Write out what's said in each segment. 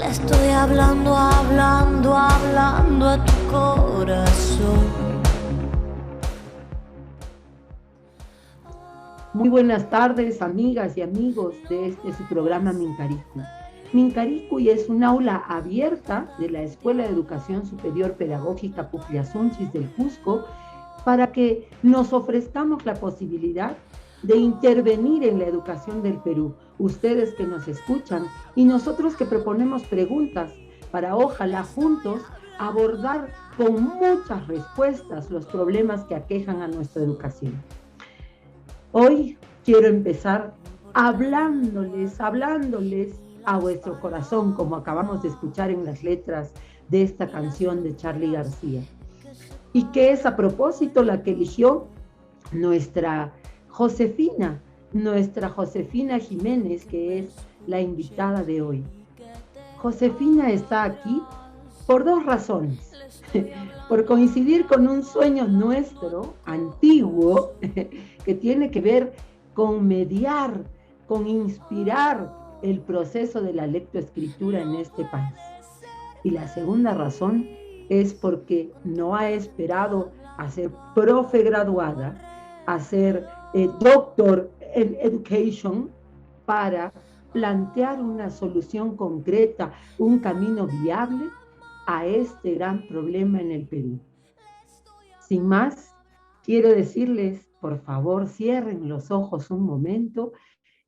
Le estoy hablando, hablando, hablando a tu corazón. Muy buenas tardes, amigas y amigos de su programa Mincaricuy. Mincaricuy es un aula abierta de la Escuela de Educación Superior Pedagógica Pucllashunchis del Cusco para que nos ofrezcamos la posibilidad de intervenir en la educación del Perú. Ustedes que nos escuchan y nosotros que proponemos preguntas para ojalá juntos abordar con muchas respuestas los problemas que aquejan a nuestra educación. Hoy quiero empezar hablándoles a vuestro corazón, como acabamos de escuchar en las letras de esta canción de Charly García. Y que es a propósito la que eligió nuestra Josefina Jiménez, que es la invitada de hoy. Josefina está aquí por dos razones. Por coincidir con un sueño nuestro, antiguo, que tiene que ver con mediar, con inspirar el proceso de la lectoescritura en este país. Y la segunda razón es porque no ha esperado a ser profe graduada, a ser doctor en education, para plantear una solución concreta, un camino viable a este gran problema en el Perú. Sin más, quiero decirles, por favor, cierren los ojos un momento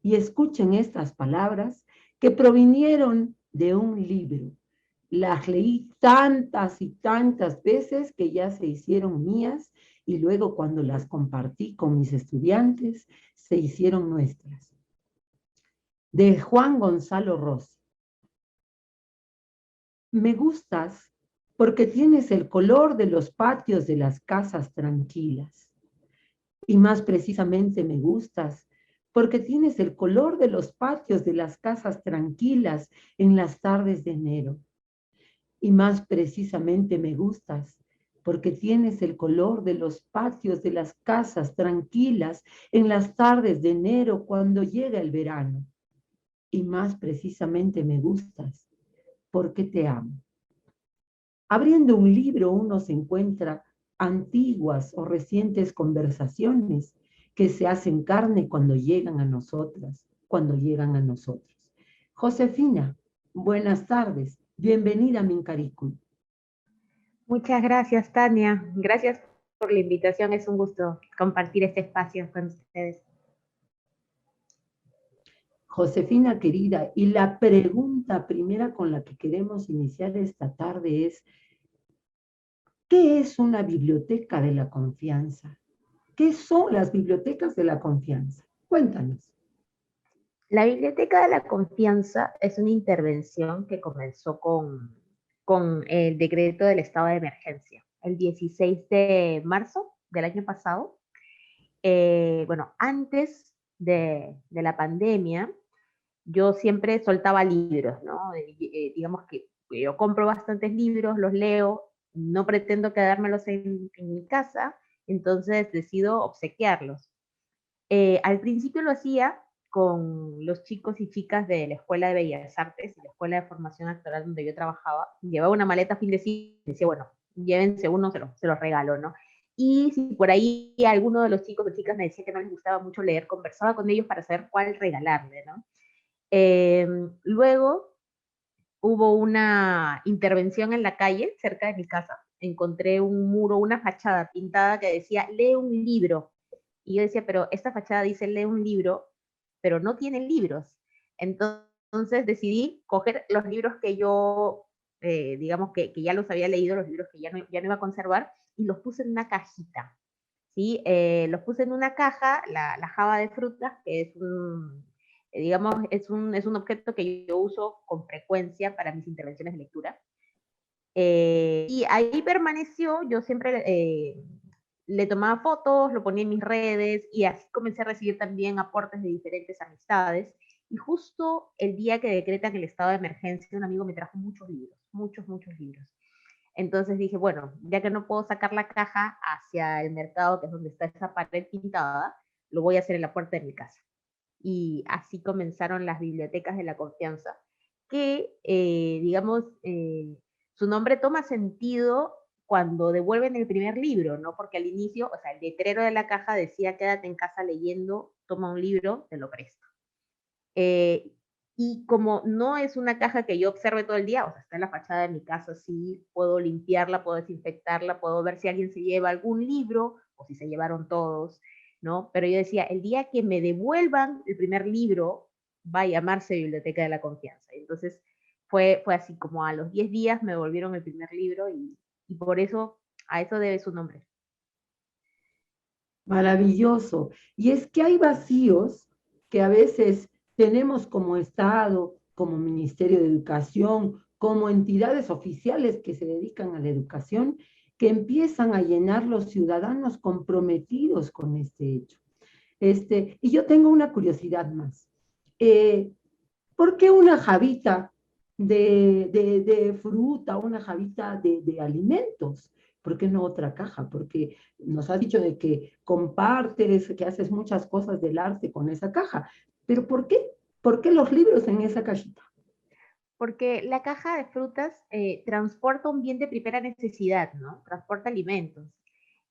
y escuchen estas palabras que provinieron de un libro. Las leí tantas y tantas veces que ya se hicieron mías y luego cuando las compartí con mis estudiantes se hicieron nuestras. De Juan Gonzalo Rossi. Me gustas porque tienes el color de los patios de las casas tranquilas. Y más precisamente me gustas porque tienes el color de los patios de las casas tranquilas en las tardes de enero. Y más precisamente me gustas porque tienes el color de los patios de las casas tranquilas en las tardes de enero cuando llega el verano. Y más precisamente me gustas porque te amo. Abriendo un libro uno se encuentra antiguas o recientes conversaciones que se hacen carne cuando llegan a nosotras, cuando llegan a nosotros. Josefina, buenas tardes. Bienvenida a Mincaricuy. Muchas gracias, Tania. Gracias por la invitación. Es un gusto compartir este espacio con ustedes. Josefina, querida, y la pregunta primera con la que queremos iniciar esta tarde es, ¿qué es una biblioteca de la confianza? ¿Qué son las bibliotecas de la confianza? Cuéntanos. La Biblioteca de la Confianza es una intervención que comenzó con el decreto del estado de emergencia, el 16 de marzo del año pasado. Bueno, antes de la pandemia, yo siempre soltaba libros, ¿no? Digamos que yo compro bastantes libros, los leo, no pretendo quedármelos en mi casa, entonces decido obsequiarlos. Al principio lo hacía con los chicos y chicas de la Escuela de Bellas Artes y la Escuela de Formación Actoral donde yo trabajaba. Llevaba una maleta a fin de siglo y decía, bueno, llévense uno, se los regalo, ¿no? Y si por ahí alguno de los chicos o chicas me decía que no les gustaba mucho leer, conversaba con ellos para saber cuál regalarle, ¿no? Luego hubo una intervención en la calle, cerca de mi casa. Encontré un muro, una fachada pintada que decía, lee un libro. Y yo decía, pero esta fachada dice, lee un libro, pero no tiene libros. Entonces decidí coger los libros que yo, digamos que ya los había leído, los libros que ya no iba a conservar, y los puse en una cajita. ¿Sí? Los puse en una caja, la java de frutas, que es digamos, es un objeto que yo uso con frecuencia para mis intervenciones de lectura. Y ahí permaneció, yo siempre le tomaba fotos, lo ponía en mis redes y así comencé a recibir también aportes de diferentes amistades. Y justo el día que decretan el estado de emergencia, un amigo me trajo muchos libros, muchos libros. Entonces dije, bueno, ya que no puedo sacar la caja hacia el mercado, que es donde está esa pared pintada, lo voy a hacer en la puerta de mi casa. Y así comenzaron las bibliotecas de la confianza, que, digamos, su nombre toma sentido cuando devuelven el primer libro, ¿no? Porque al inicio, o sea, el letrero de la caja decía, quédate en casa leyendo, toma un libro, te lo presto. Eh, y como no es una caja que yo observe todo el día, o sea, está en la fachada de mi casa, sí, puedo limpiarla, puedo desinfectarla, puedo ver si alguien se lleva algún libro o si se llevaron todos, ¿no? Pero yo decía, el día que me devuelvan el primer libro, va a llamarse Biblioteca de la Confianza. Entonces, fue así, como a los 10 días me devolvieron el primer libro y por eso, a eso debe su nombre. Maravilloso. Y es que hay vacíos que a veces tenemos como Estado, como Ministerio de Educación, como entidades oficiales que se dedican a la educación, que empiezan a llenar los ciudadanos comprometidos con este hecho. Y yo tengo una curiosidad más. Eh, ¿Por qué una javita de fruta, una javita de alimentos? ¿Por qué no otra caja? Porque nos has dicho de que compartes, que haces muchas cosas del arte con esa caja. ¿Pero por qué? ¿Por qué los libros en esa cajita? Porque la caja de frutas transporta un bien de primera necesidad, ¿no? Transporta alimentos.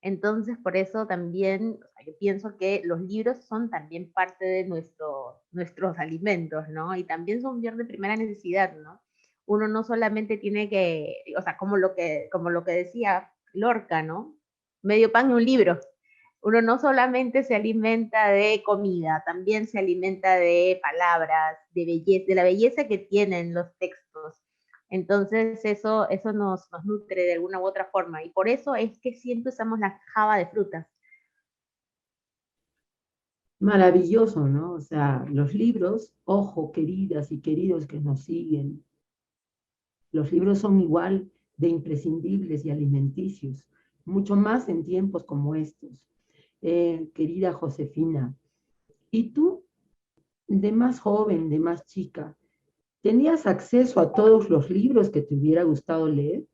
Entonces, por eso también, o sea, yo pienso que los libros son también parte de nuestros alimentos, ¿no? Y también son bien de primera necesidad, ¿no? Uno no solamente tiene que, o sea, como lo que decía Lorca, ¿no? Medio pan y un libro. Uno no solamente se alimenta de comida, también se alimenta de palabras, de belleza, de la belleza que tienen los textos. Entonces eso nos nutre de alguna u otra forma y por eso es que siempre usamos la java de frutas. Maravilloso, ¿no? O sea, los libros, ojo, queridas y queridos que nos siguen, los libros son igual de imprescindibles y alimenticios, mucho más en tiempos como estos. Querida Josefina, ¿y tú, de más joven, de más chica, tenías acceso a todos los libros que te hubiera gustado leer?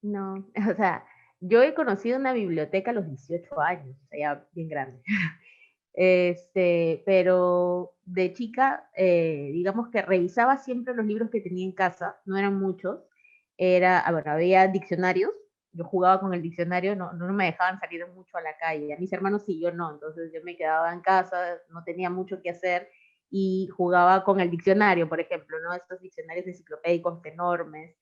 No, o sea, yo he conocido una biblioteca a los 18 años, o sea, ya bien grande. Pero de chica, digamos que revisaba siempre los libros que tenía en casa, no eran muchos, bueno, había diccionarios, yo jugaba con el diccionario, no me dejaban salir mucho a la calle, a mis hermanos sí, yo no, entonces yo me quedaba en casa, no tenía mucho que hacer y jugaba con el diccionario, por ejemplo, ¿no? Estos diccionarios enciclopédicos enormes,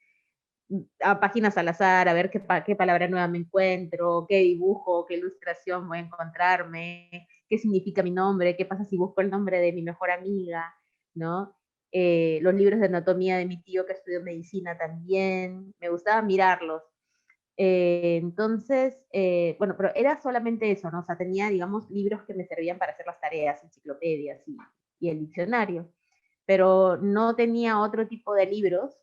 a páginas al azar, a ver qué palabra nueva me encuentro, qué dibujo, qué ilustración voy a encontrarme, qué significa mi nombre, qué pasa si busco el nombre de mi mejor amiga, ¿no? Los libros de anatomía de mi tío que estudió medicina también, me gustaba mirarlos. Entonces, bueno, pero era solamente eso, ¿no? O sea, tenía, digamos, libros que me servían para hacer las tareas, enciclopedias y el diccionario, pero no tenía otro tipo de libros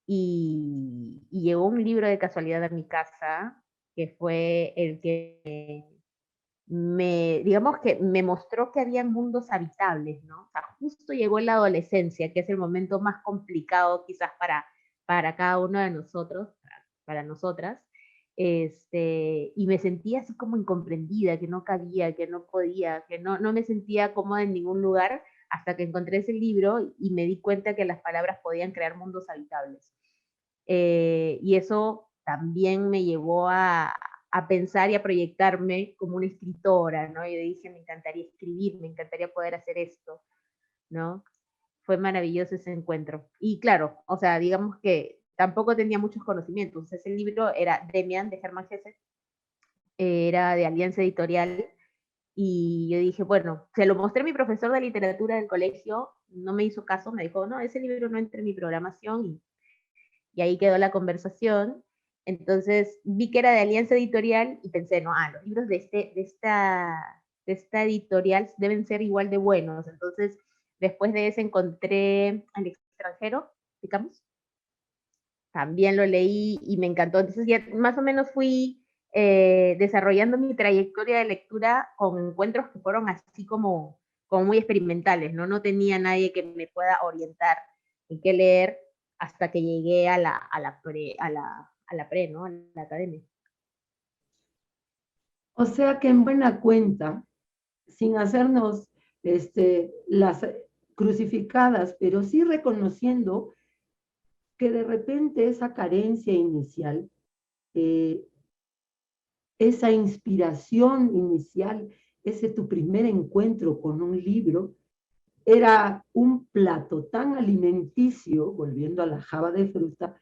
y llegó un libro de casualidad a mi casa que fue el que digamos que me mostró que había mundos habitables, ¿no? O sea, justo llegó la adolescencia, que es el momento más complicado quizás para cada uno de nosotros, para nosotras, y me sentía así como incomprendida, que no cabía, que no podía, que no me sentía cómoda en ningún lugar, hasta que encontré ese libro y me di cuenta que las palabras podían crear mundos habitables. Y eso también me llevó a pensar y a proyectarme como una escritora, ¿no? Y dije, me encantaría escribir, me encantaría poder hacer esto, ¿no? Fue maravilloso ese encuentro. Y claro, o sea, digamos que tampoco tenía muchos conocimientos. Ese libro era Demian, de Germán Hesse, era de Alianza Editorial, y yo dije, bueno, se lo mostré a mi profesor de literatura del colegio, no me hizo caso, me dijo, no, ese libro no entra en mi programación, y ahí quedó la conversación. Entonces vi que era de Alianza Editorial y pensé, no, los libros de esta editorial deben ser igual de buenos. Entonces, después de ese encontré Al extranjero, digamos, también lo leí y me encantó. Entonces ya más o menos fui desarrollando mi trayectoria de lectura con encuentros que fueron así como muy experimentales, ¿no? No tenía nadie que me pueda orientar en qué leer hasta que llegué a la pre, ¿no? A la academia. O sea que en buena cuenta, sin hacernos las crucificadas, pero sí reconociendo que de repente esa carencia inicial, eh, esa inspiración inicial, ese tu primer encuentro con un libro, era un plato tan alimenticio, volviendo a la java de fruta,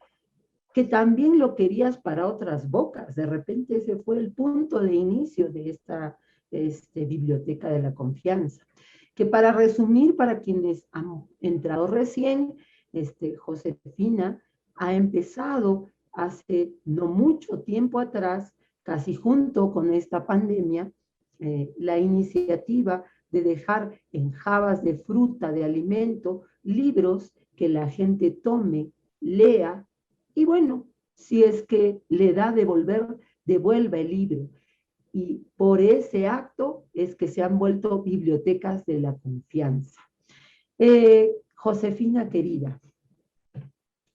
que también lo querías para otras bocas. De repente ese fue el punto de inicio de esta biblioteca de la confianza. Que para resumir, para quienes han entrado recién, Josefina ha empezado hace no mucho tiempo atrás, casi junto con esta pandemia, la iniciativa de dejar en jabas de fruta, de alimento, libros que la gente tome, lea, y bueno, si es que le da devolver, devuelva el libro. Y por ese acto es que se han vuelto bibliotecas de la confianza. Josefina querida,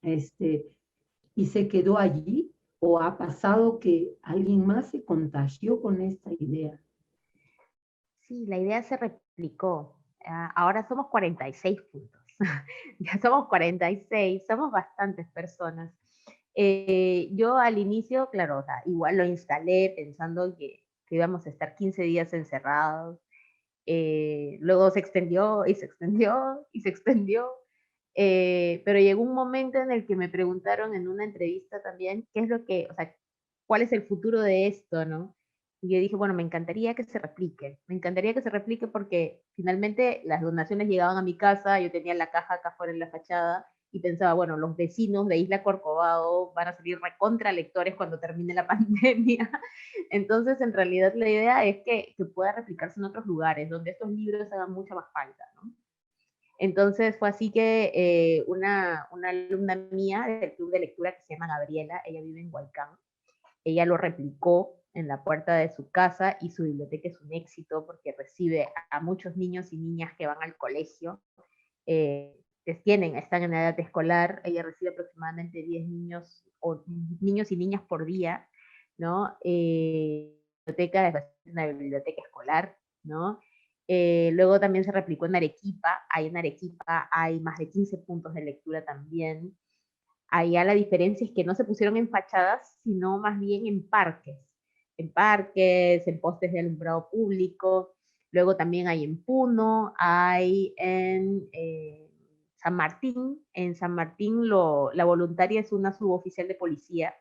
¿y se quedó allí o ha pasado que alguien más se contagió con esta idea? Sí, la idea se replicó. Ahora somos 46 puntos. Ya somos 46, somos bastantes personas. Yo al inicio, claro, o sea, igual lo instalé pensando que íbamos a estar 15 días encerrados. Luego se extendió y se extendió y se extendió. Pero llegó un momento en el que me preguntaron en una entrevista también qué es lo que, o sea, cuál es el futuro de esto, ¿no? Y yo dije, bueno, me encantaría que se replique porque finalmente las donaciones llegaban a mi casa, yo tenía la caja acá fuera en la fachada y pensaba, bueno, los vecinos de Isla Corcovado van a salir recontra lectores cuando termine la pandemia. Entonces, en realidad la idea es que pueda replicarse en otros lugares donde estos libros hagan mucha más falta, ¿no? Entonces fue así que una alumna mía del club de lectura que se llama Gabriela, ella vive en Huaycán, ella lo replicó en la puerta de su casa y su biblioteca es un éxito porque recibe a muchos niños y niñas que van al colegio, están en edad escolar, ella recibe aproximadamente 10 niños o niños y niñas por día, ¿no? Biblioteca es una biblioteca escolar, ¿no? Luego también se replicó en Arequipa, en Arequipa hay más de 15 puntos de lectura también. Allá la diferencia es que no se pusieron en fachadas, sino más bien en parques, en postes de alumbrado público. Luego también hay en Puno, hay en San Martín. En San Martín la voluntaria es una suboficial de policía.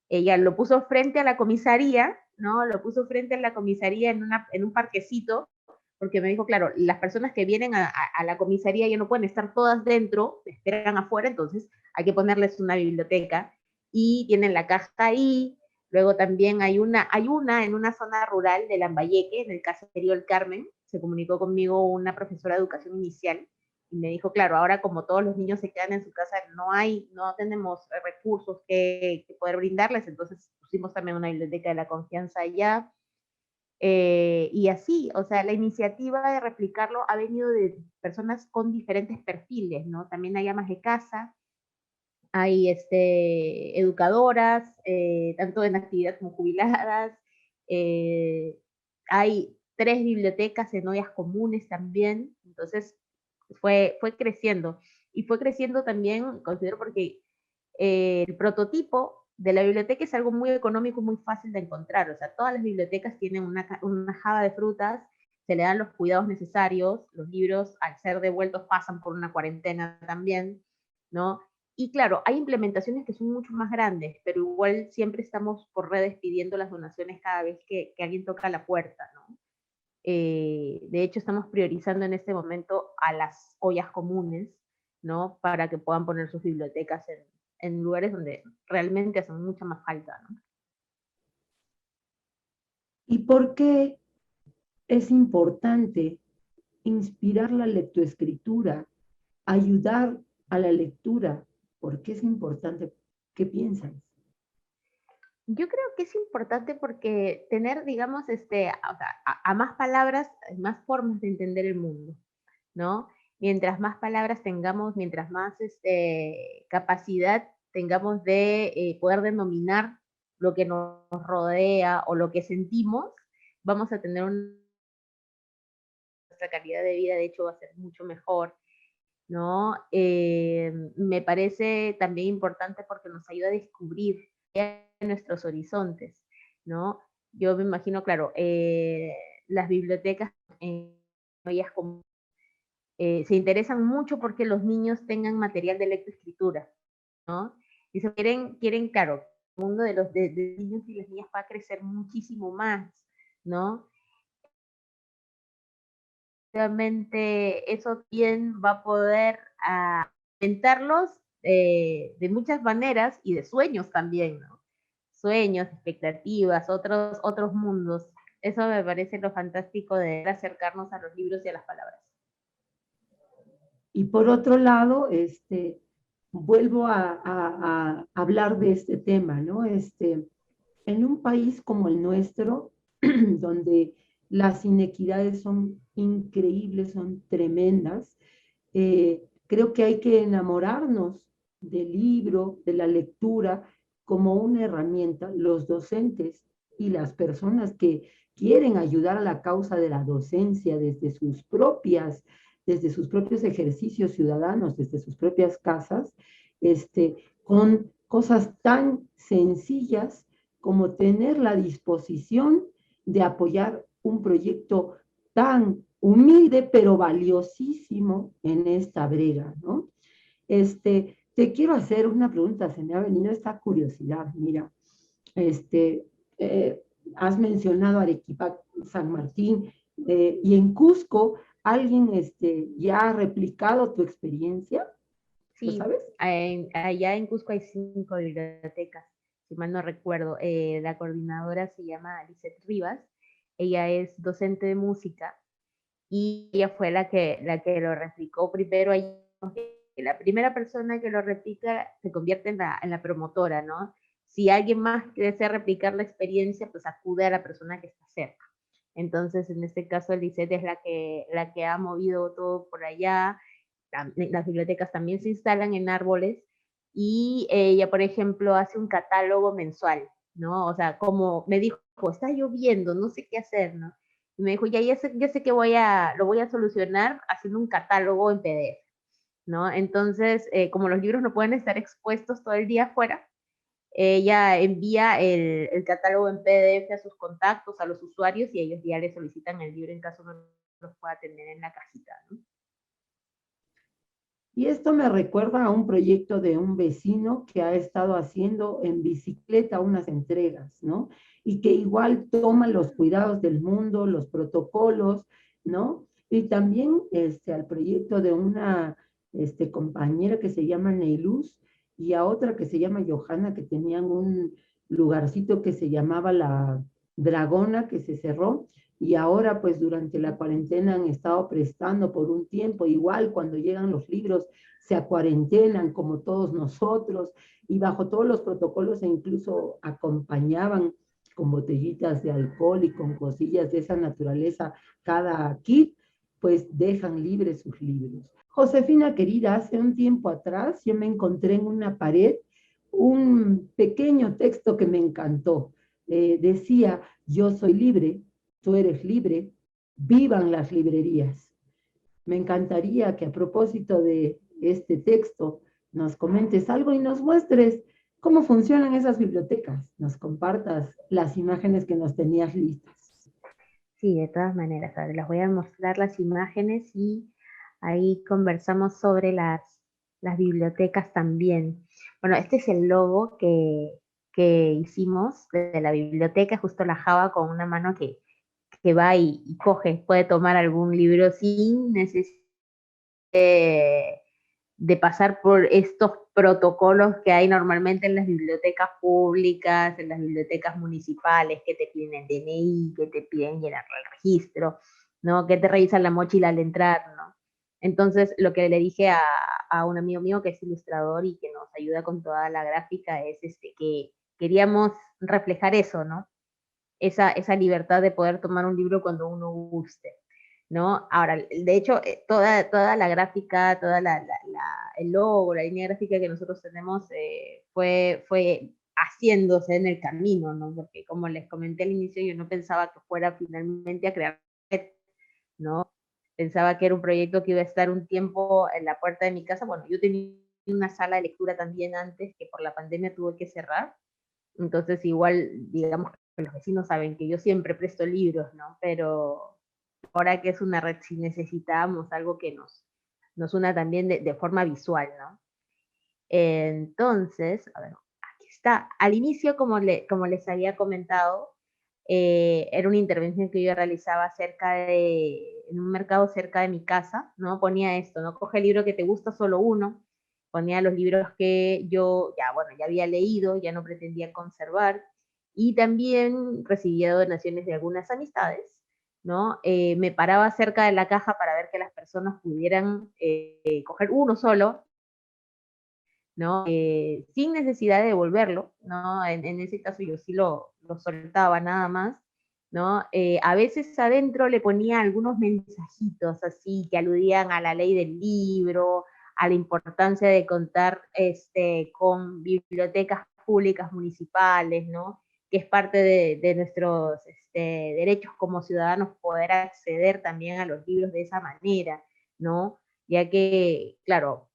Ella lo puso frente a la comisaría, ¿no? Lo puso frente a la comisaría en un parquecito, porque me dijo, claro, las personas que vienen a la comisaría ya no pueden estar todas dentro, esperan afuera, entonces hay que ponerles una biblioteca y tienen la caja ahí. Luego también hay una en una zona rural de Lambayeque, en el caserío El Carmen, se comunicó conmigo una profesora de educación inicial y me dijo, claro, ahora como todos los niños se quedan en su casa, no tenemos recursos que poder brindarles, entonces pusimos también una biblioteca de la confianza allá. Y así, o sea, la iniciativa de replicarlo ha venido de personas con diferentes perfiles, ¿no? También hay amas de casa, hay educadoras, tanto en actividad como jubiladas, hay 3 bibliotecas en ollas comunes también, entonces fue creciendo. Y fue creciendo también, considero, porque el prototipo de la biblioteca es algo muy económico, muy fácil de encontrar. O sea, todas las bibliotecas tienen una java de frutas, se le dan los cuidados necesarios, los libros al ser devueltos pasan por una cuarentena también, ¿no? Y claro, hay implementaciones que son mucho más grandes, pero igual siempre estamos por redes pidiendo las donaciones cada vez que alguien toca la puerta, ¿no? De hecho, estamos priorizando en este momento a las ollas comunes, ¿no? Para que puedan poner sus bibliotecas en lugares donde realmente hacen mucha más falta, ¿no? ¿Y por qué es importante inspirar la lectoescritura, ayudar a la lectura? ¿Por qué es importante? ¿Qué piensas? Yo creo que es importante porque tener, digamos, a más palabras, más formas de entender el mundo, ¿no? Mientras más palabras tengamos, mientras más capacidad tengamos de poder denominar lo que nos rodea o lo que sentimos, vamos a tener nuestra calidad de vida, de hecho, va a ser mucho mejor. ¿no? Me parece también importante porque nos ayuda a descubrir nuestros horizontes, ¿no? Yo me imagino, claro, las bibliotecas ellas se interesan mucho porque los niños tengan material de lectoescritura, ¿no? Y se quieren, claro, el mundo de niños y las niñas va a crecer muchísimo más, ¿no? Obviamente eso bien va a poder alimentarlos de muchas maneras y de sueños también, ¿no? Sueños, expectativas, otros mundos. Eso me parece lo fantástico de acercarnos a los libros y a las palabras. Y por otro lado, vuelvo a hablar de este tema, ¿no? En un país como el nuestro, donde las inequidades son increíbles, son tremendas, creo que hay que enamorarnos del libro, de la lectura, como una herramienta, los docentes y las personas que quieren ayudar a la causa de la docencia desde sus propios ejercicios ciudadanos, desde sus propias casas, con cosas tan sencillas como tener la disposición de apoyar un proyecto tan humilde pero valiosísimo en esta brega, ¿no? Te quiero hacer una pregunta, se me ha venido esta curiosidad, mira, este, eh, has mencionado Arequipa, San Martín, y en Cusco, ¿alguien ya ha replicado tu experiencia? ¿Lo Sí, sabes? allá en Cusco hay 5 bibliotecas, si mal no recuerdo. La coordinadora se llama Lisette Rivas, ella es docente de música y ella fue la que lo replicó primero ahí. La primera persona que lo replica se convierte en la promotora, ¿no? Si alguien más desea replicar la experiencia, pues acude a la persona que está cerca. Entonces, en este caso, Lisette es la que ha movido todo por allá. Las bibliotecas también se instalan en árboles y ella, por ejemplo, hace un catálogo mensual, ¿no? O sea, como me dijo, está lloviendo, no sé qué hacer, ¿no? Y me dijo, ya sé que lo voy a solucionar haciendo un catálogo en PDF, ¿no? Entonces, como los libros no pueden estar expuestos todo el día afuera, ella envía el catálogo en PDF a sus contactos, a los usuarios, y ellos ya le solicitan el libro en caso no los pueda tener en la casita, ¿no? Y esto me recuerda a un proyecto de un vecino que ha estado haciendo en bicicleta unas entregas, ¿no? Y que igual toma los cuidados del mundo, los protocolos, ¿no? Y también al proyecto de una compañera que se llama Neiluz y a otra que se llama Johanna, que tenían un lugarcito que se llamaba La Dragona, que se cerró, y ahora pues durante la cuarentena han estado prestando por un tiempo, igual cuando llegan los libros se acuarentenan como todos nosotros y bajo todos los protocolos e incluso acompañaban con botellitas de alcohol y con cosillas de esa naturaleza cada kit, pues dejan libres sus libros. Josefina querida, hace un tiempo atrás yo me encontré en una pared un pequeño texto que me encantó. Decía, yo soy libre, tú eres libre, vivan las librerías. Me encantaría que a propósito de este texto nos comentes algo y nos muestres cómo funcionan esas bibliotecas, nos compartas las imágenes que nos tenías listas. Sí, de todas maneras, a ver, les voy a mostrar las imágenes y ahí conversamos sobre las bibliotecas también. Bueno, este es el logo que hicimos de la biblioteca, justo la Java con una mano que va y coge, puede tomar algún libro sin necesidad de pasar por estos protocolos que hay normalmente en las bibliotecas públicas, en las bibliotecas municipales, que te piden el DNI, que te piden llenar el registro, ¿no? Que te revisan la mochila al entrar, ¿no? Entonces, lo que le dije a un amigo mío que es ilustrador y que nos ayuda con toda la gráfica es que queríamos reflejar eso, ¿no? Esa libertad de poder tomar un libro cuando uno guste, ¿no? Ahora, de hecho, toda la gráfica, el logo, la línea gráfica que nosotros tenemos fue haciéndose en el camino, ¿no? Porque como les comenté al inicio, yo no pensaba que fuera finalmente a crear, ¿no? pensaba que era un proyecto que iba a estar un tiempo en la puerta de mi casa. Bueno, yo tenía una sala de lectura también antes, que por la pandemia tuve que cerrar, entonces igual, digamos que los vecinos saben que yo siempre presto libros, ¿no? Pero ahora que es una red, sí necesitábamos algo que nos una también de forma visual, ¿no? Entonces, a ver, aquí está. Al inicio, como les había comentado, era una intervención que yo realizaba en un mercado cerca de mi casa, ¿no? Ponía esto, ¿no? Coge el libro que te gusta, solo uno. Ponía los libros que yo ya, bueno, ya había leído, ya no pretendía conservar. Y también recibía donaciones de algunas amistades, ¿no? Me paraba cerca de la caja para ver que las personas pudieran coger uno solo, ¿no? Sin necesidad de devolverlo, ¿no? En ese caso yo sí lo soltaba nada más, ¿no? A veces adentro le ponía algunos mensajitos así que aludían a la ley del libro, a la importancia de contar con bibliotecas públicas municipales, ¿no? Que es parte de nuestros derechos como ciudadanos poder acceder también a los libros de esa manera, ¿no? Ya que, claro,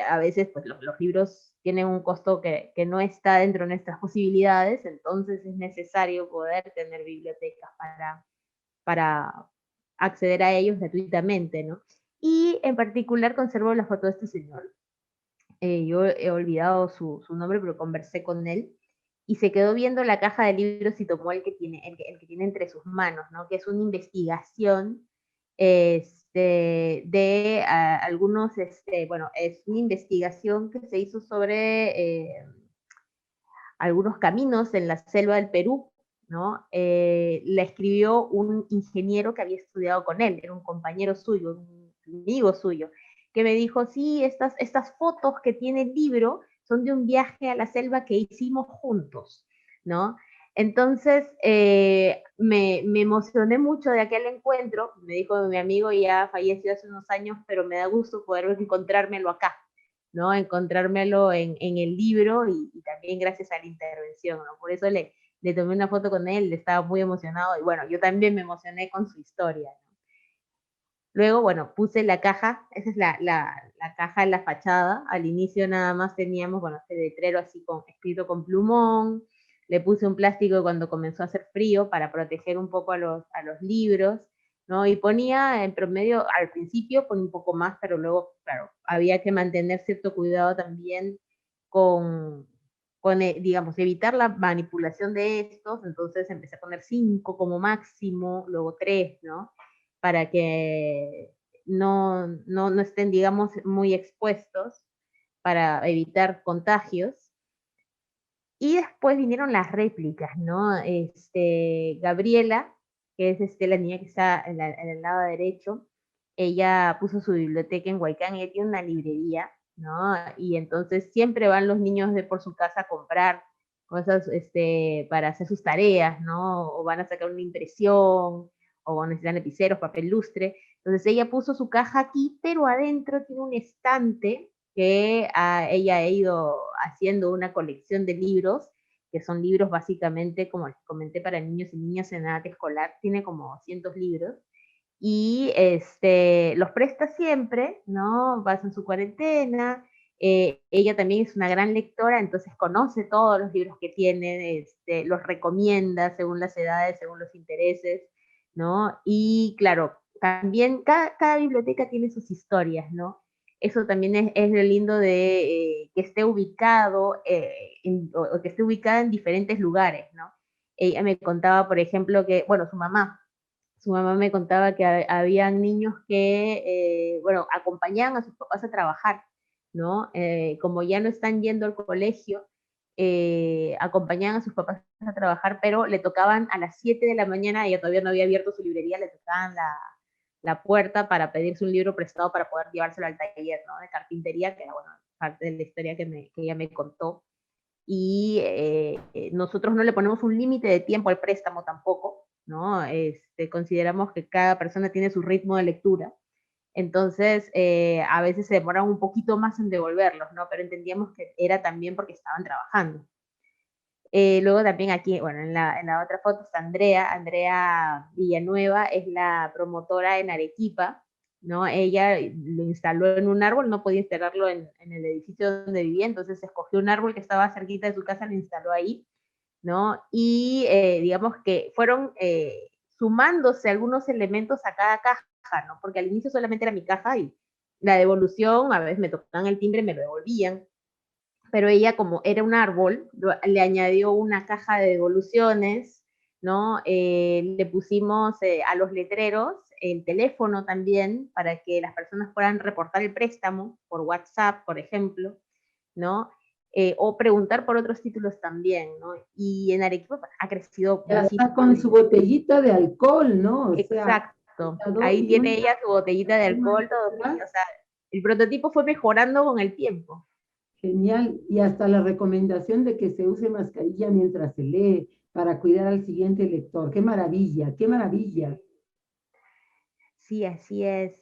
a veces pues los libros tienen un costo que no está dentro de nuestras posibilidades, entonces es necesario poder tener bibliotecas para acceder a ellos gratuitamente, ¿no? Y en particular conservo la foto de este señor. Yo he olvidado su nombre, pero conversé con él y se quedó viendo la caja de libros y tomó el que tiene entre sus manos, ¿no? Que es una investigación algunos, bueno, es una investigación que se hizo sobre algunos caminos en la selva del Perú, ¿no? La escribió un ingeniero que había estudiado con él, era un compañero suyo, un amigo suyo, que me dijo, sí, estas fotos que tiene el libro son de un viaje a la selva que hicimos juntos, ¿no? Entonces, me emocioné mucho de aquel encuentro, me dijo mi amigo ya falleció hace unos años, pero me da gusto poder encontrármelo acá, ¿no? Encontrármelo en el libro y también gracias a la intervención, ¿no? Por eso le tomé una foto con él, estaba muy emocionado y bueno, yo también me emocioné con su historia, ¿no? Luego, bueno, puse la caja, esa es la caja en la fachada, al inicio nada más teníamos, bueno, este letrero así escrito con plumón, le puse un plástico cuando comenzó a hacer frío para proteger un poco a los libros, ¿no? Y ponía en promedio, al principio ponía un poco más, pero luego, claro, había que mantener cierto cuidado también con, digamos, evitar la manipulación de estos, entonces empecé a poner 5 como máximo, luego 3, ¿no? Para que no estén, digamos, muy expuestos para evitar contagios. Y después vinieron las réplicas, ¿no? Gabriela, que es la niña que está en el lado derecho, ella puso su biblioteca en Huaycán, ella tiene una librería, ¿no? Y entonces siempre van los niños de por su casa a comprar cosas para hacer sus tareas, ¿no? O van a sacar una impresión, o necesitan lapiceros, papel lustre. Entonces ella puso su caja aquí, pero adentro tiene un estante que ella ha ido haciendo una colección de libros, que son libros básicamente, como les comenté, para niños y niñas en edad escolar, tiene como cientos libros, y los presta siempre, ¿no? Pasa en su cuarentena, ella también es una gran lectora, entonces conoce todos los libros que tiene, los recomienda según las edades, según los intereses, ¿no? Y claro, también cada biblioteca tiene sus historias, ¿no? Eso también es lo lindo de que esté ubicado, o que esté ubicada en diferentes lugares, ¿no? Ella me contaba, por ejemplo, que, bueno, su mamá me contaba que habían niños que, bueno, acompañaban a sus papás a trabajar, ¿no? Como ya no están yendo al colegio, acompañaban a sus papás a trabajar, pero le tocaban a las 7 de la mañana, ella todavía no había abierto su librería, le tocaban la puerta para pedirse un libro prestado para poder llevárselo al taller, ¿no? De carpintería, que era, bueno, parte de la historia que ella me contó. Y nosotros no le ponemos un límite de tiempo al préstamo tampoco, ¿no? Consideramos que cada persona tiene su ritmo de lectura, entonces a veces se demoran un poquito más en devolverlos, ¿no? Pero entendíamos que era también porque estaban trabajando. Luego también aquí, bueno, en la otra foto está Andrea Villanueva, es la promotora en Arequipa, ¿no? Ella lo instaló en un árbol, no podía instalarlo en el edificio donde vivía, entonces escogió un árbol que estaba cerquita de su casa, lo instaló ahí, ¿no? Y digamos que fueron sumándose algunos elementos a cada caja, ¿no? Porque al inicio solamente era mi caja y la devolución, a veces me tocaban el timbre y me lo devolvían, pero ella como era un árbol, le añadió una caja de devoluciones, ¿no? Le pusimos a los letreros el teléfono también para que las personas puedan reportar el préstamo por WhatsApp, por ejemplo, ¿no? O preguntar por otros títulos también, ¿no? Y en Arequipa ha crecido Y además muchísimo. con su botellita de alcohol, ¿no? O sea, Exacto. Ahí y tiene una ella su botellita de alcohol, todo, o sea, el prototipo fue mejorando con el tiempo. genial. Y hasta la recomendación de que se use mascarilla mientras se lee para cuidar al siguiente lector. ¡Qué maravilla! ¡Qué maravilla! Sí, así es.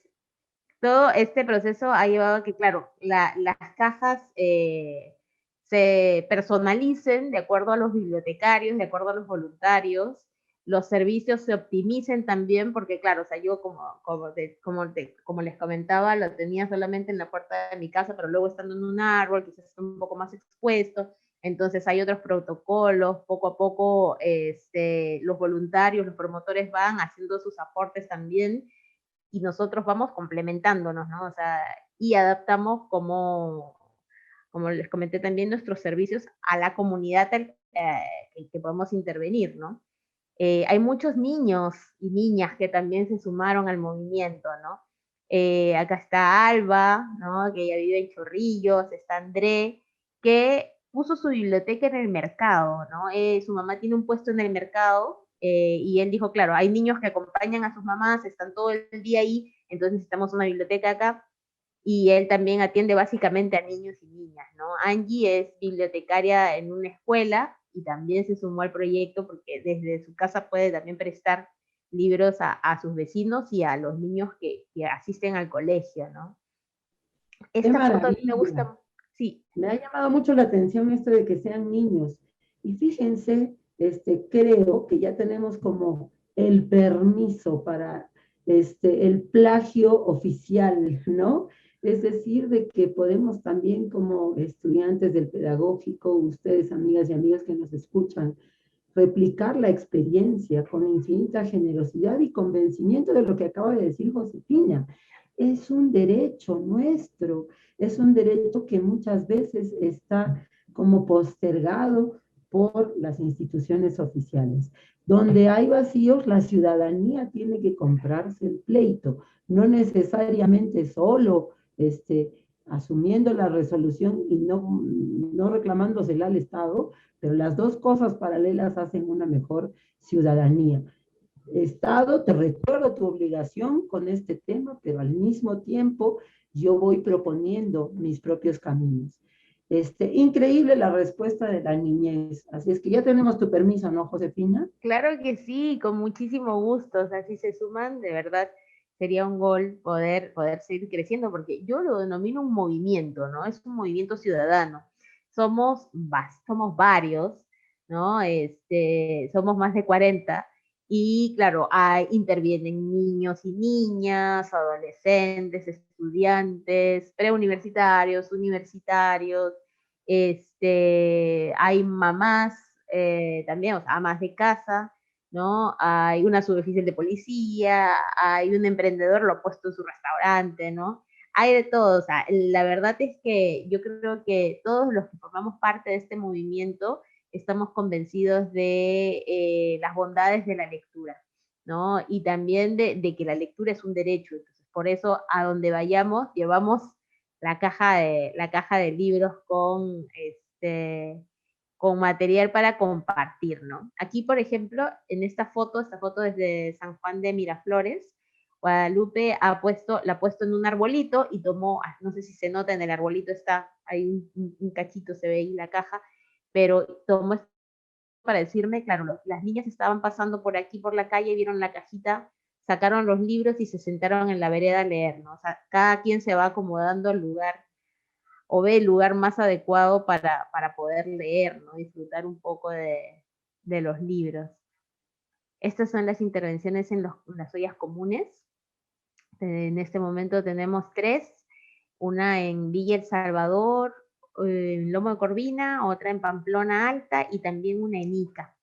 Todo este proceso ha llevado a que, claro, las cajas se personalicen de acuerdo a los bibliotecarios, de acuerdo a los voluntarios, los servicios se optimicen también, porque claro, o sea, yo como les comentaba, lo tenía solamente en la puerta de mi casa, pero luego estando en un árbol, quizás está un poco más expuesto, entonces hay otros protocolos, poco a poco los voluntarios, los promotores van haciendo sus aportes también, y nosotros vamos complementándonos, ¿no? O sea, y adaptamos como les comenté también, nuestros servicios a la comunidad que podemos intervenir, ¿no? Hay muchos niños y niñas que también se sumaron al movimiento, ¿no? Acá está Alba, ¿no? Que ella vive en Chorrillos, está André, que puso su biblioteca en el mercado, ¿no? Su mamá tiene un puesto en el mercado y él dijo, claro, hay niños que acompañan a sus mamás, están todo el día ahí, entonces necesitamos una biblioteca acá, y él también atiende básicamente a niños y niñas, ¿no? Angie es bibliotecaria en una escuela y también se sumó al proyecto porque desde su casa puede también prestar libros a sus vecinos y a los niños que asisten al colegio, ¿no? ¡Qué Esta foto a mí me maravilla! gusta, sí, Me ha llamado mucho la atención esto de que sean niños. Y fíjense, creo que ya tenemos como el permiso para el plagio oficial, ¿no? Es decir, de que podemos también como estudiantes del pedagógico, ustedes, amigas y amigos que nos escuchan, replicar la experiencia con infinita generosidad y convencimiento de lo que acaba de decir Josefina. Es un derecho nuestro, es un derecho que muchas veces está como postergado por las instituciones oficiales. Donde hay vacíos, la ciudadanía tiene que comprarse el pleito, no necesariamente solo asumiendo la resolución y no reclamándosela al Estado, pero las dos cosas paralelas hacen una mejor ciudadanía. Estado, te recuerdo tu obligación con este tema, pero al mismo tiempo yo voy proponiendo mis propios caminos. Increíble la respuesta de la niñez. Así es que ya tenemos tu permiso, ¿no, Josefina? claro que sí, con muchísimo gusto, o sea, si se suman, de verdad sería un gol poder seguir creciendo, porque yo lo denomino un movimiento, ¿no? Es un movimiento ciudadano. Somos varios, ¿no? Somos más de 40 y claro, intervienen niños y niñas, adolescentes, estudiantes, preuniversitarios, universitarios, hay mamás también, o sea, amas de casa, ¿no? Hay una suboficial de policía, hay un emprendedor, lo ha puesto en su restaurante, ¿no? Hay de todo, o sea, la verdad es que yo creo que todos los que formamos parte de este movimiento estamos convencidos de las bondades de la lectura, ¿no? Y también de que la lectura es un derecho, entonces por eso a donde vayamos llevamos la caja de libros con material para compartir, ¿no? Aquí, por ejemplo, en esta foto es de San Juan de Miraflores, Guadalupe la ha puesto en un arbolito y tomó, no sé si se nota, en el arbolito está, hay un cachito, se ve ahí la caja, pero tomó para decirme, claro, las niñas estaban pasando por aquí, por la calle, vieron la cajita, sacaron los libros y se sentaron en la vereda a leer, ¿no? O sea, cada quien se va acomodando al lugar o ve el lugar más adecuado para poder leer, ¿no? Disfrutar un poco de los libros. Estas son las intervenciones en las ollas comunes. En este momento tenemos 3, una en Villa El Salvador, en Lomo de Corvina, otra en Pamplona Alta y también una en Ica,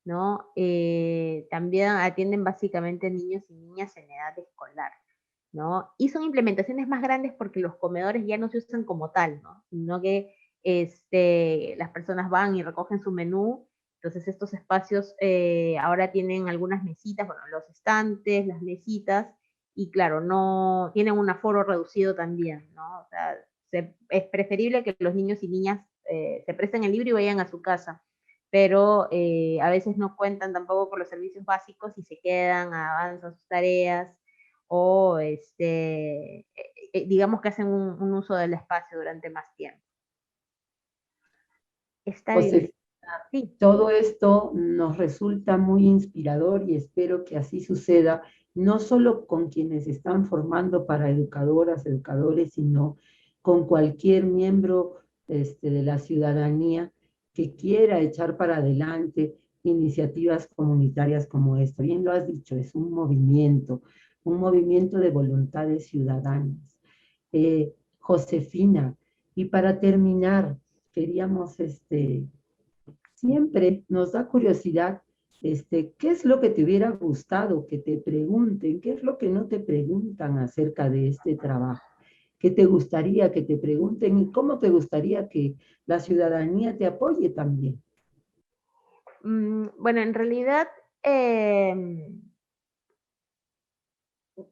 ¿no? También atienden básicamente niños y niñas en edad escolar, ¿no? Y son implementaciones más grandes porque los comedores ya no se usan como tal, ¿no? Sino que las personas van y recogen su menú. Entonces estos espacios ahora tienen algunas mesitas, bueno, los estantes, las mesitas, y claro, no tienen un aforo reducido también, ¿no? O sea, es preferible que los niños y niñas se presten el libro y vayan a su casa, pero a veces no cuentan tampoco con los servicios básicos y se quedan, avanzan sus tareas, o digamos que hacen un uso del espacio durante más tiempo. Está bien. Josefina, Sí. todo esto nos resulta muy inspirador y espero que así suceda, no solo con quienes están formando para educadoras, educadores, sino con cualquier miembro de la ciudadanía que quiera echar para adelante iniciativas comunitarias como esta. Bien lo has dicho, es un movimiento de voluntades ciudadanas. Josefina, y para terminar, queríamos siempre nos da curiosidad, ¿qué es lo que te hubiera gustado que te pregunten? ¿Qué es lo que no te preguntan acerca de este trabajo? ¿Qué te gustaría que te pregunten? ¿Y cómo te gustaría que la ciudadanía te apoye también? Bueno, en realidad,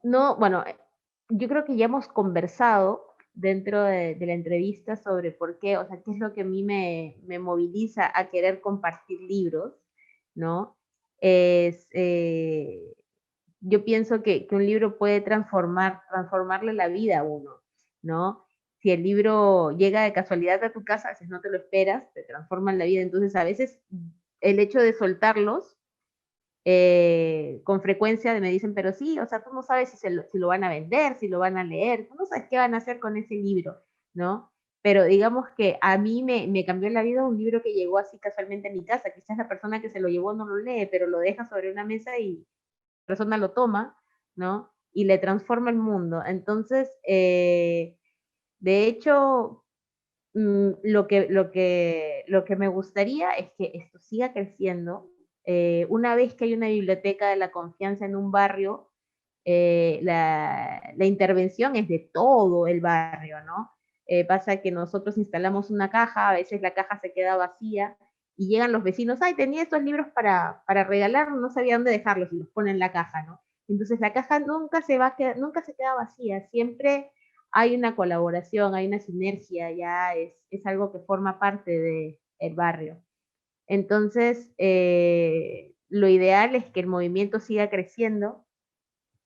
no, bueno, yo creo que ya hemos conversado dentro de la entrevista sobre por qué, o sea, qué es lo que a mí me moviliza a querer compartir libros, ¿no? Es, yo pienso que un libro puede transformarle la vida a uno, ¿no? Si el libro llega de casualidad a tu casa, a veces no te lo esperas, te transforma en la vida. Entonces, a veces el hecho de soltarlos, con frecuencia me dicen, pero sí, o sea, tú no sabes si lo van a vender, si lo van a leer, tú no sabes qué van a hacer con ese libro, ¿no? Pero digamos que a mí me cambió la vida un libro que llegó así casualmente a mi casa. Quizás la persona que se lo llevó no lo lee, pero lo deja sobre una mesa y la persona lo toma, ¿no? Y le transforma el mundo. Entonces, de hecho, lo que me gustaría es que esto siga creciendo. Una vez que hay una biblioteca de la confianza en un barrio, la intervención es de todo el barrio, ¿no? Pasa que nosotros instalamos una caja, a veces la caja se queda vacía y llegan los vecinos, ay, tenía estos libros para regalar, no sabía dónde dejarlos y los ponen en la caja, ¿no? Entonces la caja nunca se queda vacía, siempre hay una colaboración, hay una sinergia, ya es algo que forma parte del barrio. Entonces, lo ideal es que el movimiento siga creciendo,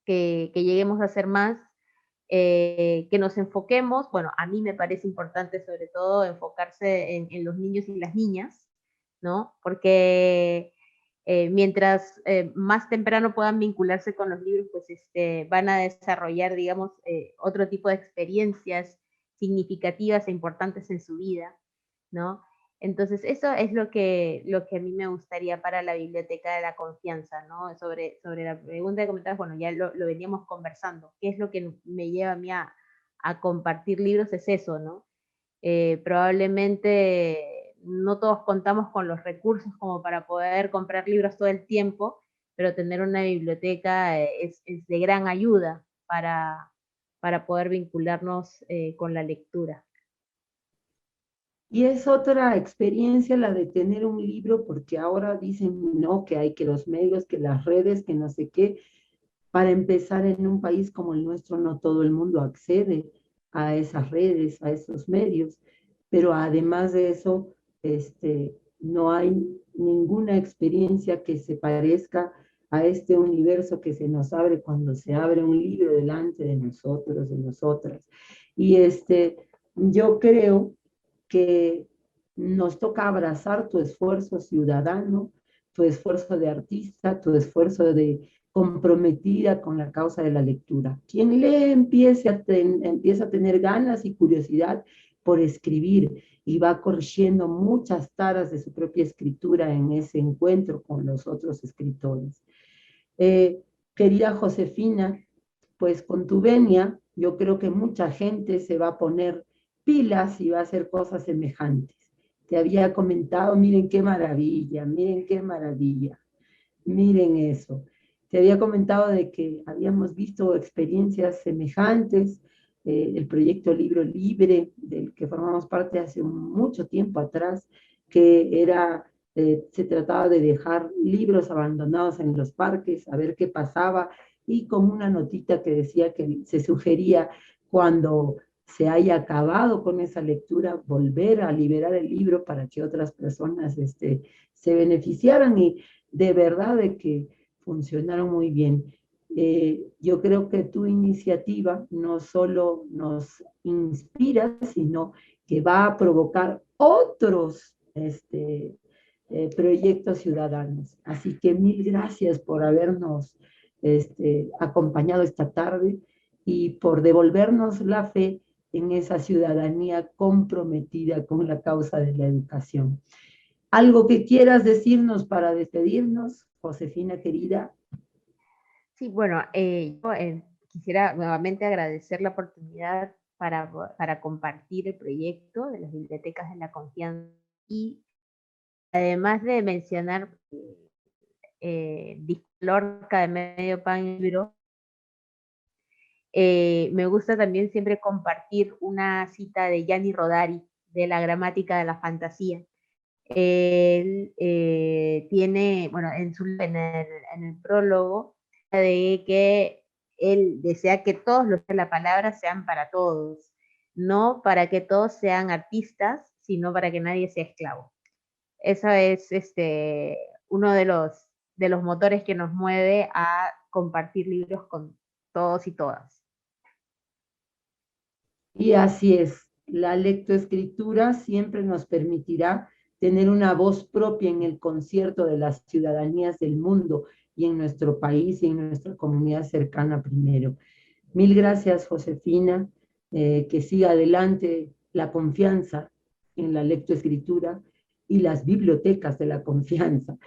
que lleguemos a ser más, que nos enfoquemos, bueno, a mí me parece importante sobre todo enfocarse en los niños y las niñas, ¿no? Porque mientras más temprano puedan vincularse con los libros, pues van a desarrollar, digamos, otro tipo de experiencias significativas e importantes en su vida, ¿no? Entonces, eso es lo que a mí me gustaría para la Biblioteca de la Confianza, ¿no? Sobre la pregunta que comentabas, bueno, ya lo veníamos conversando. ¿Qué es lo que me lleva a mí a compartir libros? Es eso, ¿no? Probablemente no todos contamos con los recursos como para poder comprar libros todo el tiempo, pero tener una biblioteca es de gran ayuda para poder vincularnos con la lectura. Y es otra experiencia la de tener un libro, porque ahora dicen, no, que hay que los medios, que las redes, que no sé qué. Para empezar, en un país como el nuestro, no todo el mundo accede a esas redes, a esos medios, pero además de eso, no hay ninguna experiencia que se parezca a este universo que se nos abre cuando se abre un libro delante de nosotros, de nosotras. Y yo creo que nos toca abrazar tu esfuerzo ciudadano, tu esfuerzo de artista, tu esfuerzo de comprometida con la causa de la lectura. Quien lee empieza a tener ganas y curiosidad por escribir y va corrigiendo muchas taras de su propia escritura en ese encuentro con los otros escritores. Querida Josefina, pues con tu venia, yo creo que mucha gente se va a poner pilas y va a hacer cosas semejantes. Te había comentado, miren qué maravilla, miren qué maravilla, miren eso. Te había comentado de que habíamos visto experiencias semejantes, el proyecto Libro Libre, del que formamos parte hace mucho tiempo atrás, que era, se trataba de dejar libros abandonados en los parques, a ver qué pasaba, y con una notita que decía que se sugería cuando se haya acabado con esa lectura, volver a liberar el libro para que otras personas se beneficiaran, y de verdad de que funcionaron muy bien. Yo creo que tu iniciativa no solo nos inspira, sino que va a provocar otros proyectos ciudadanos. Así que mil gracias por habernos acompañado esta tarde y por devolvernos la fe en esa ciudadanía comprometida con la causa de la educación. ¿Algo que quieras decirnos para despedirnos, Josefina querida? Sí, bueno, yo quisiera nuevamente agradecer la oportunidad para compartir el proyecto de las bibliotecas de la confianza, y además de mencionar Lorca de Medio Pan y Libro, me gusta también siempre compartir una cita de Gianni Rodari, de la gramática de la fantasía. Él tiene, bueno, en el prólogo, de que él desea que todos los de la palabra sean para todos, no para que todos sean artistas, sino para que nadie sea esclavo. Eso es uno de los motores que nos mueve a compartir libros con todos y todas. Y así es, la lectoescritura siempre nos permitirá tener una voz propia en el concierto de las ciudadanías del mundo y en nuestro país y en nuestra comunidad cercana primero. Mil gracias, Josefina, que siga adelante la confianza en la lectoescritura y las bibliotecas de la confianza.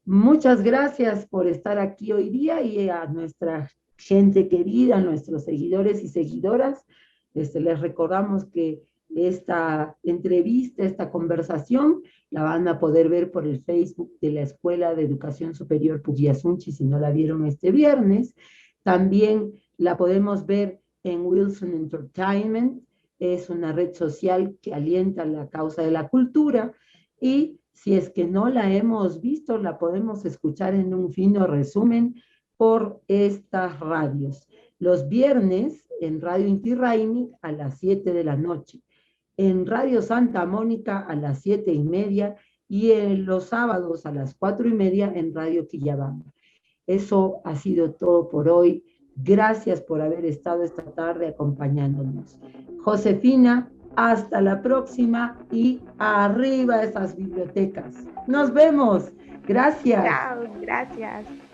Muchas gracias por estar aquí hoy día, y a nuestra gente querida, a nuestros seguidores y seguidoras, les recordamos que esta entrevista, esta conversación, la van a poder ver por el Facebook de la Escuela de Educación Superior Pugliasunchi, si no la vieron este viernes. También la podemos ver en Wilson Entertainment, es una red social que alienta la causa de la cultura, y si es que no la hemos visto, la podemos escuchar en un fino resumen por estas radios. Los viernes en Radio Inti Raymi a las 7 de la noche, en Radio Santa Mónica a las 7:30, y en los sábados a las 4:30 en Radio Quillabamba. Eso ha sido todo por hoy. Gracias por haber estado esta tarde acompañándonos. Josefina, hasta la próxima, y arriba esas bibliotecas. Nos vemos. Gracias. Chao, gracias.